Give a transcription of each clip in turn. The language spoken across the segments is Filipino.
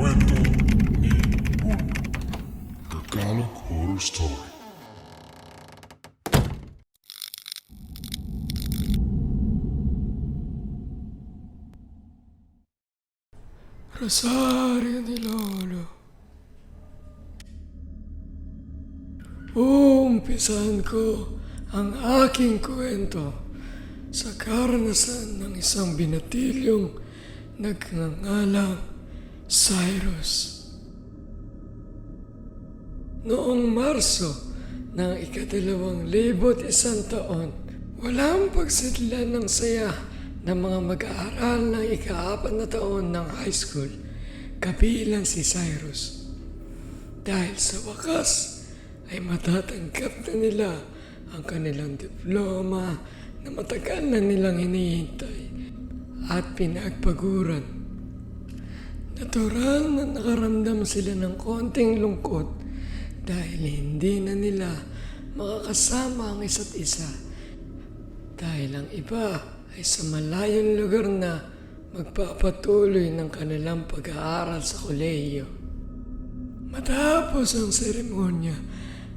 kwento ni Uno. Tagalog Horror Story. Rosario ni Lolo. Uumpisan ko ang aking kwento sa karanasan ng isang binatilyong nagngangalang Cyrus. Noong Marso ng 2001 taon, walang pagsidlan ng saya ng mga mag-aaral ng ika-4 na taon ng high school, kabilang si Cyrus. Dahil sa wakas ay matatanggap na nila ang kanilang diploma na matagal na nilang hinihintay at pinagpaguran. Natural na nakaramdam sila ng konting lungkot dahil hindi na nila makakasama ang isa't isa. Dahil ang iba ay sa malayong lugar na magpapatuloy ng kanilang pag-aaral sa kolehiyo. Matapos ang seremonya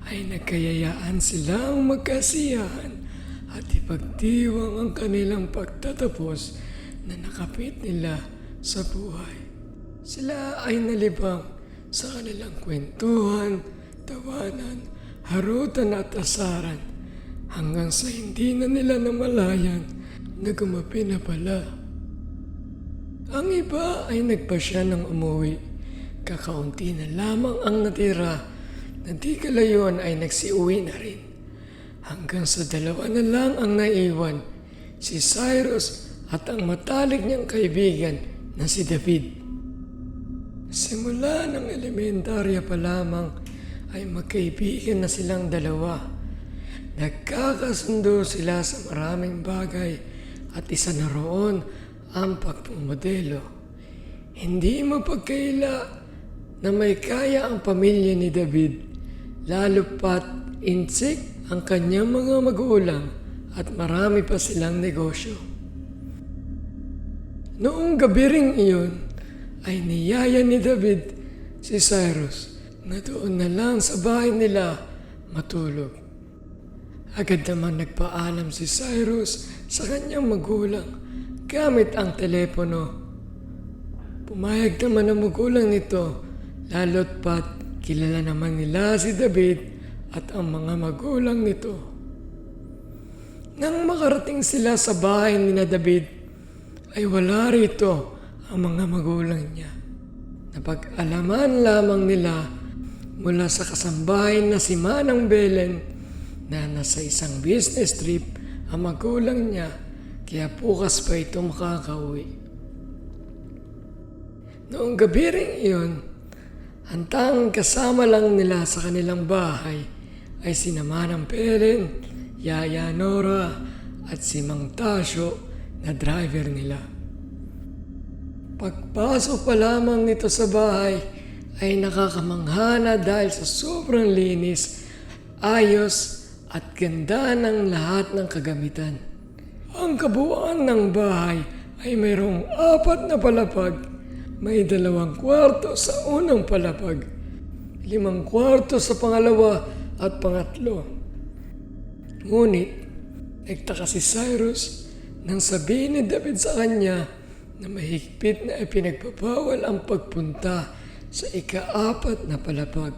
ay nagkayayaan silang magkasiyahan at ipagdiwang ang kanilang pagtatapos na nakapit nila sa buhay. Sila ay nalibang sa kanilang kwentuhan, tawanan, harutan at asaran hanggang sa hindi na nila namalayan na gumabi na pala. Ang iba ay nagpasya ng umuwi. Kakaunti na lamang ang natira na di kalayuan ay nagsiuwi na rin. Hanggang sa 2 na lang ang naiwan, si Cyrus at ang matalik niyang kaibigan na si David. Simula ng elementarya pa lamang ay magkaibigan na silang dalawa. Nagkakasundo sila sa maraming bagay at isa na roon ang pagpumodelo. Hindi mapagkaila na may kaya ang pamilya ni David, lalo pat insik ang kanyang mga magulang at marami pa silang negosyo. Noong gabi ring iyon ay niyaya ni David si Cyrus na doon na lang sa bahay nila matulog. Agad naman nagpaalam si Cyrus sa kanyang magulang gamit ang telepono. Pumayag naman ang magulang nito, lalo't pat kilala naman nila si David at ang mga magulang nito. Nang makarating sila sa bahay ni David, ay wala rito ang mga magulang niya. Napag-alaman lamang nila mula sa kasambahay na si Manang Belen na nasa isang business trip ang magulang niya, kaya bukas pa ito makakauwi. Noong gabi rin iyon, ang tanging kasama lang nila sa kanilang bahay ay si Manang Belen, Yaya Nora at si Mang Tasyo na driver nila. Pagpasok pa lamang nito sa bahay ay nakakamangha na dahil sa sobrang linis, ayos at ganda ng lahat ng kagamitan. Ang kabuuan ng bahay ay mayroong 4 na palapag. May 2 kwarto sa unang palapag, 5 kwarto sa pangalawa at pangatlo. Ngunit, nagtaka si Cyrus nang sabihin ni David sa kanya na mahigpit na ipinagbabawal ang pagpunta sa ika-4 na palapag.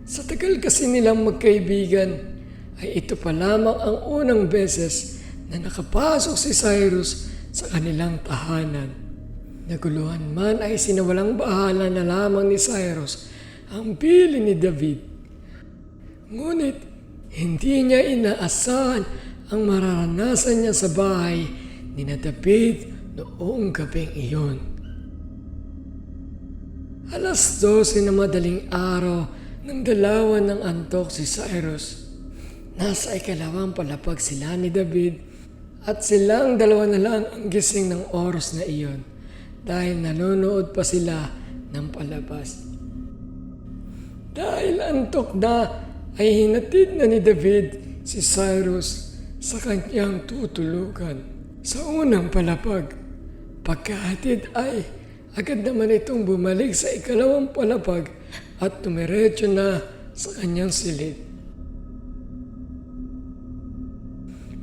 Sa tagal kasi nilang magkaibigan, ay ito pa lamang ang unang beses na nakapasok si Cyrus sa kanilang tahanan. Naguluhan man ay sinawalang bahala na lamang ni Cyrus ang bili ni David. Ngunit hindi niya inaasahan ang mararanasan niya sa bahay ni David noong gabing iyon. 12:00 na madaling araw nang dalawa ng antok si Cyrus. Nasa 2 palapag sila ni David at silang 2 na lang ang gising ng oras na iyon dahil nanonood pa sila ng palabas. Dahil antok na ay hinatid na ni David si Cyrus sa kanyang tutulugan sa unang palapag. Pagkahatid ay agad naman itong bumalik sa ikalawang palapag at tumiretso na sa kanyang silid.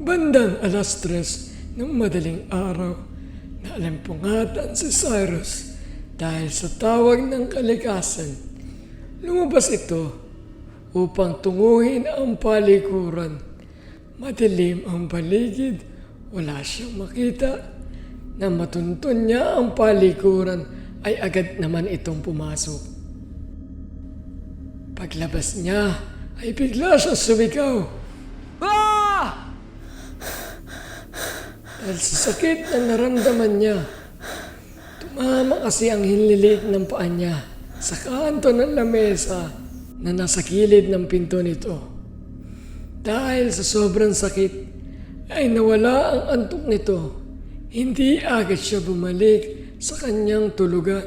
Bandang 3:00 ng madaling araw, naalimpungatan si Cyrus dahil sa tawag ng kalikasan. Lumabas ito upang tunguhin ang palikuran. Madilim ang paligid, wala siyang makita. Nang matuntun niya ang palikuran ay agad naman itong pumasok. Paglabas niya ay bigla siyang sumigaw. Ah! Dahil sa sakit na naramdaman niya, tumama kasi ang hinlilit ng paa niya sa kanto ng lamesa na nasa kilid ng pinto nito. Dahil sa sobrang sakit ay nawala ang antok nito. Hindi agad siya bumalik sa kanyang tulugan,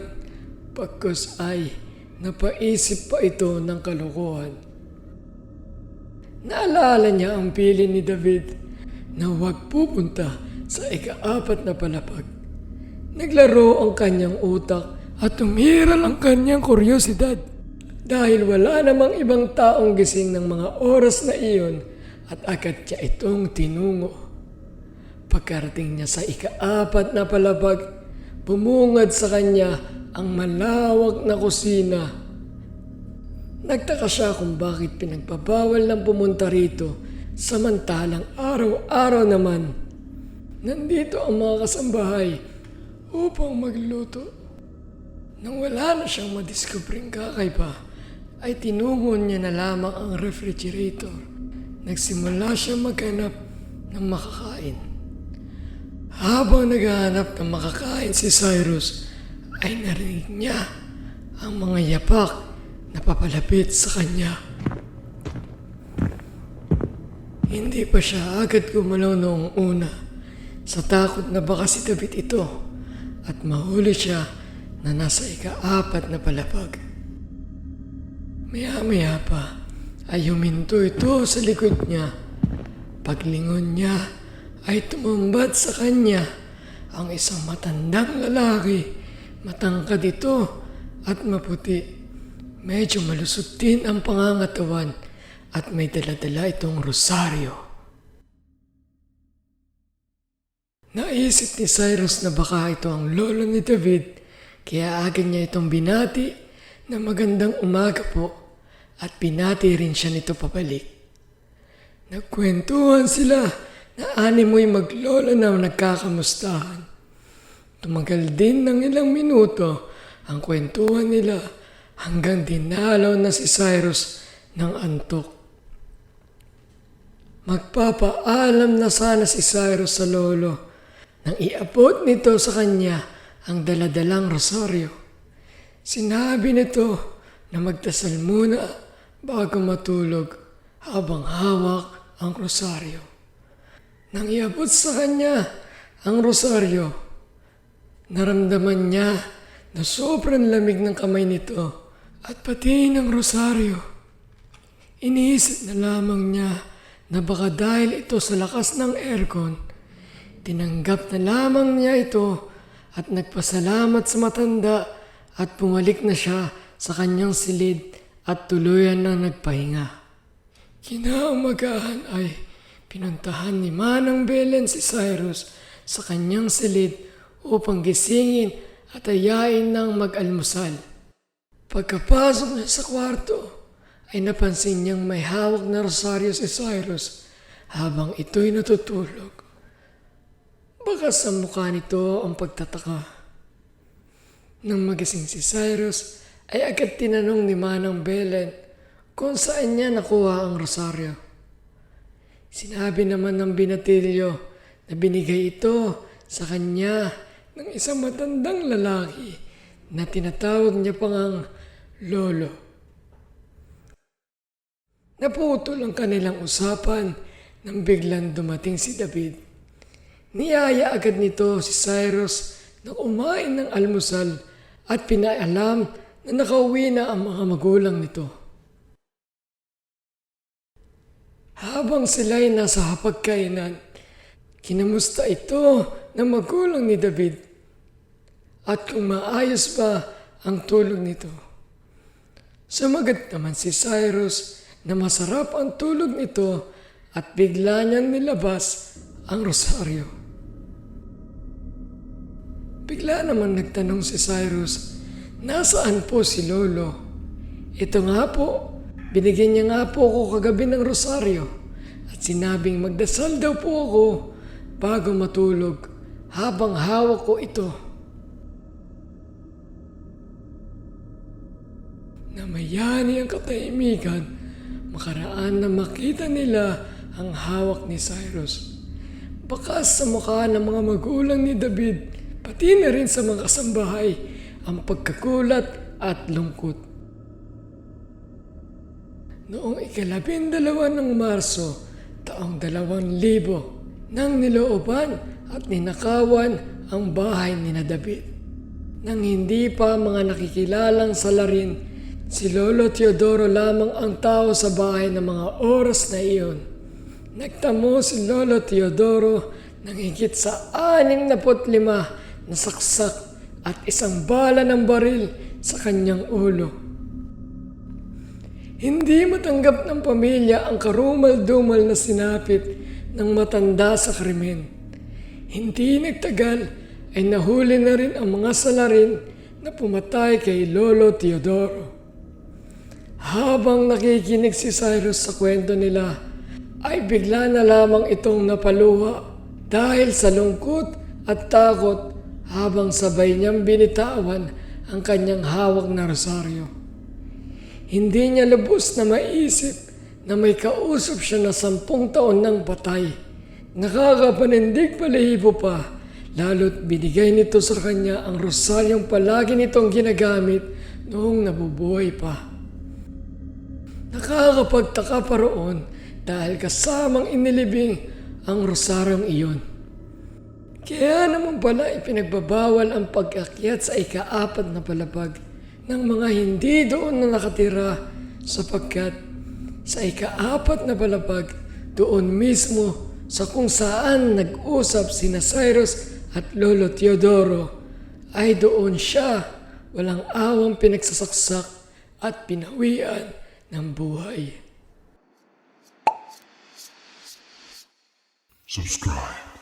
pagkus ay napaisip pa ito ng kalokohan. Naalala niya ang pili ni David na huwag pupunta sa ika-4 na palapag. Naglaro ang kanyang utak at tumiral ang kanyang kuryosidad. Dahil wala namang ibang taong gising ng mga oras na iyon at agad siya itong tinungo. Pagkarating niya sa ika-4 na palapag, bumungad sa kanya ang malawak na kusina. Nagtaka siya kung bakit pinagbabawal ng pumunta rito, samantalang araw-araw naman nandito ang mga kasambahay upang magluto. Nang wala na siyang madiskubring kakaiba, ay tinungo niya na lamang ang refrigerator. Nagsimula siya maghanap ng makakain. Habang naghahanap ng makakain si Cyrus, ay narinig niya ang mga yapak na papalapit sa kanya. Hindi pa siya agad gumalaw noong una sa takot na baka si David ito at mahuli siya na nasa ika-4 na palapag. Maya-maya pa ay huminto ito sa likod niya. Paglingon niya ay tumumbat sa kanya ang isang matandang lalaki. Matangkad ito at maputi. Medyo malusog din ang pangangatawan at may dala-dala itong rosaryo. Naisip ni Cyrus na baka ito ang lolo ni David, kaya agad niya itong binati na magandang umaga po at binati rin siya nito pabalik. Nagkwentuhan sila na animoy maglola na nagkakamustahan. Tumagal din ng ilang minuto ang kwentuhan nila hanggang dinalaw na si Cyrus ng antok. Magpapaalam na sana si Cyrus sa lolo nang iabot nito sa kanya ang daladalang rosaryo. Sinabi nito na magdasal muna bago matulog habang hawak ang rosaryo. Nang iabot sa kanya ang rosaryo, naramdaman niya na sobrang lamig ng kamay nito at pati ng rosaryo. Iniisip na lamang niya na baka dahil ito sa lakas ng aircon, tinanggap na lamang niya ito at nagpasalamat sa matanda at bumalik na siya sa kanyang silid at tuluyan na nagpahinga. Kinaumagahan ay pinuntahan ni Manang Belen si Cyrus sa kanyang silid upang gisingin at ayain ng mag-almusal. Pagkapasok niya sa kwarto, ay napansin niyang may hawak na rosaryo si Cyrus habang ito'y natutulog. Baka sa mukha nito ang pagtataka. Nang magising si Cyrus, ay agad tinanong ni Manang Belen kung saan niya nakuha ang rosaryo. Sinabi naman ng binatilyo na binigay ito sa kanya ng isang matandang lalaki na tinatawag niya pang ang lolo. Naputol ang kanilang usapan nang biglang dumating si David. Niyaya agad nito si Cyrus na kumain ng almusal at pinaalam na nakauwi na ang mga magulang nito. Habang sila'y nasa hapagkainan, kinamusta ito ng magulang ni David. at kung maayos ba ang tulog nito. Sumagot naman si Cyrus na masarap ang tulog nito at bigla niyang nilabas ang rosaryo. Bigla naman nagtanong si Cyrus, nasaan po si Lolo? Ito nga po, binigyan niya nga po ako kagabi ng rosaryo at sinabing magdasal daw po ako bago matulog habang hawak ko ito. Namayani ang katahimikan makaraan na makita nila ang hawak ni Cyrus. Bakas sa mukha ng mga magulang ni David, pati na rin sa mga kasambahay, ang pagkagulat at lungkot. Noong 12 ng Marso, taong 2000, nang nilooban at ninakawan ang bahay ni David. Nang hindi pa mga nakikilalang salarin, si Lolo Teodoro lamang ang tao sa bahay ng mga oras na iyon. Nagtamo si Lolo Teodoro ng higit sa 65 na saksak at isang bala ng baril sa kanyang ulo. Hindi matanggap ng pamilya ang karumal-dumal na sinapit ng matanda sa krimen. Hindi nagtagal ay nahuli na rin ang mga salarin na pumatay kay Lolo Teodoro. Habang nakikinig si Cyrus sa kwento nila, ay bigla na lamang itong napaluha dahil sa lungkot at takot habang sabay niyang binitawan ang kanyang hawak na rosaryo. Hindi niya lubos na maisip na may kausap siya na 10 taon ng patay. Nakakapanindig balahibo pa, lalo't binigay nito sa kanya ang rosaryong palagi nitong ginagamit noong nabubuhay pa. Nakakapagtaka pa roon dahil kasamang inilibing ang rosaryong iyon. Kaya naman pala ipinagbabawal ang pag-akyat sa ika-4 na palapag ng mga hindi doon na nakatira sapagkat sa ika-4 na palapag doon mismo sa kung saan nag-usap sina Cyrus at Lolo Teodoro ay doon siya walang awang pinagsasaksak at pinawian ng buhay. Subscribe.